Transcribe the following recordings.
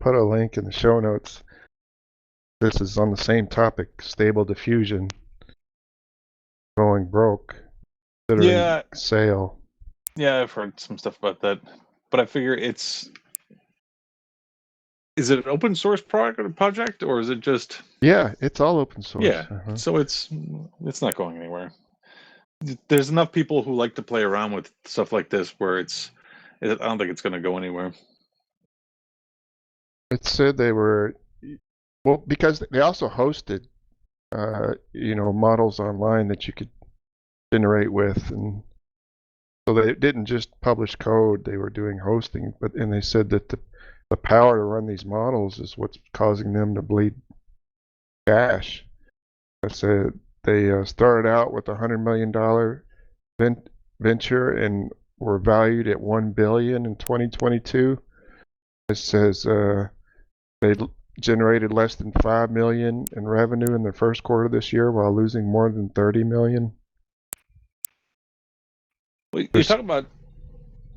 put a link in the show notes. This is on the same topic, Stable Diffusion going broke, considering sale. Yeah, I've heard some stuff about that, but I figure is it an open source project or is it just? Yeah, it's all open source. Yeah, so it's not going anywhere. There's enough people who like to play around with stuff like this where I don't think it's going to go anywhere. It said they were, well, because they also hosted, models online that you could generate with, and so they didn't just publish code; they were doing hosting. And they said that the power to run these models is what's causing them to bleed cash. I said they started out with $100 million venture and were valued at $1 billion in 2022. It says they generated less than $5 million in revenue in the first quarter this year, while losing more than $30 million. Well, you're talking about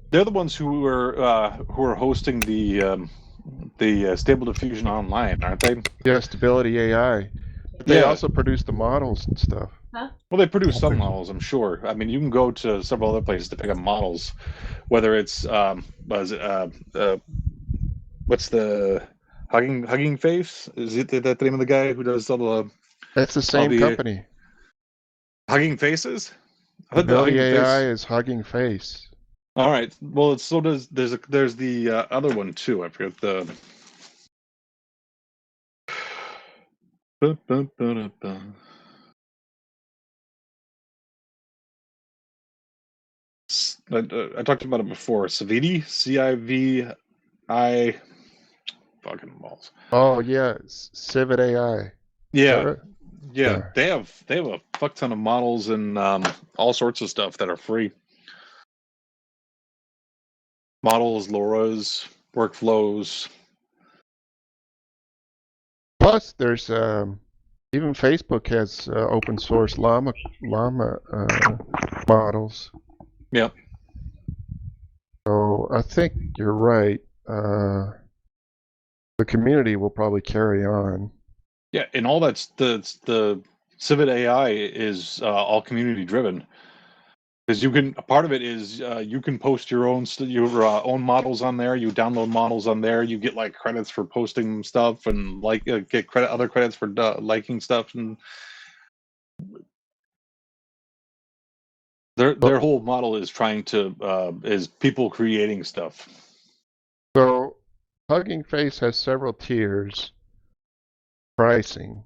they're the ones who are hosting the Stable Diffusion online, aren't they? Yeah, Stability AI. But they also produce the models and stuff. Huh? Well, they produce some models, I'm sure. I mean, you can go to several other places to pick up models, whether it's what's the Hugging Face? Is it that the name of the guy who does all the? That's the same company. Hugging Faces. Stability AI is Hugging Face. All right. Well, there's the other one too. I forget the. I talked about it before. Civiti, CIVI, fucking balls. Oh yeah, Civit AI. Yeah. They have a fuck ton of models and all sorts of stuff that are free. Models, LoRa's, workflows. Plus, there's even Facebook has open source llama models. Yep. So I think you're right. The community will probably carry on. Yeah, and all that's the Civit AI is all community driven. Because part of it is you can post your own models on there. You download models on there. You get like credits for posting stuff, and get other credits for liking stuff. And their whole model is trying to is people creating stuff. So Hugging Face has several tiers pricing.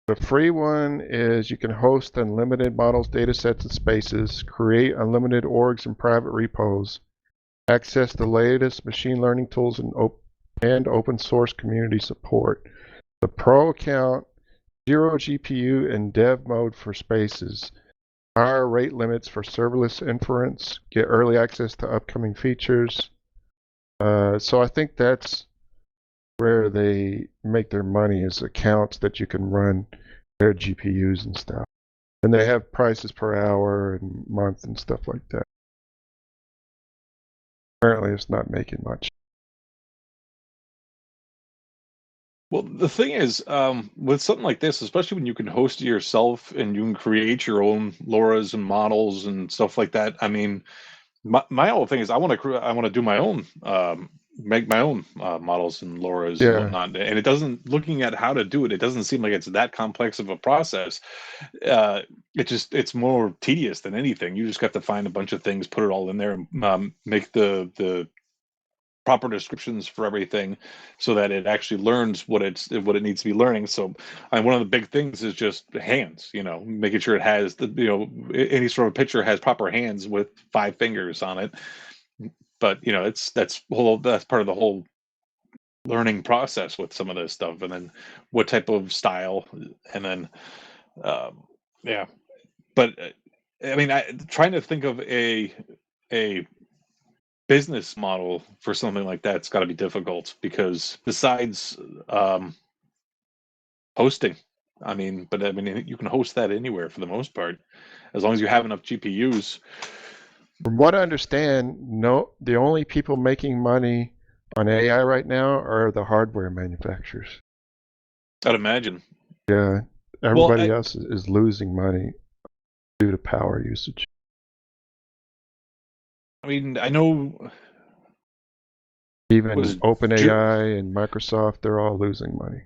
The free one is you can host unlimited models, datasets, and spaces, create unlimited orgs and private repos, access the latest machine learning tools and open source community support. The pro account, 0 GPU and dev mode for spaces, higher rate limits for serverless inference, get early access to upcoming features. So I think that's where they make their money, is accounts that you can run their GPUs and stuff. And they have prices per hour and month and stuff like that. Apparently it's not making much. Well, the thing is, with something like this, especially when you can host it yourself and you can create your own LoRa's and models and stuff like that. I mean, my whole thing is I want to do my own, make my own models and LoRa's and whatnot. And it doesn't, looking at how to do it, it doesn't seem like it's that complex of a process. It's more tedious than anything. You just have to find a bunch of things, put it all in there, and make the proper descriptions for everything so that it actually learns what it needs to be learning. So one of the big things is just hands, making sure it has any sort of picture has proper hands with 5 fingers on it. But that's part of the whole learning process with some of this stuff. And then what type of style, and then but I mean, trying to think of a business model for something like that's got to be difficult, because besides hosting, you can host that anywhere for the most part, as long as you have enough GPUs. From what I understand, the only people making money on AI right now are the hardware manufacturers. I'd imagine. Yeah, Well, everybody else is losing money due to power usage. I mean, I know. Even Was OpenAI and Microsoft, they're all losing money.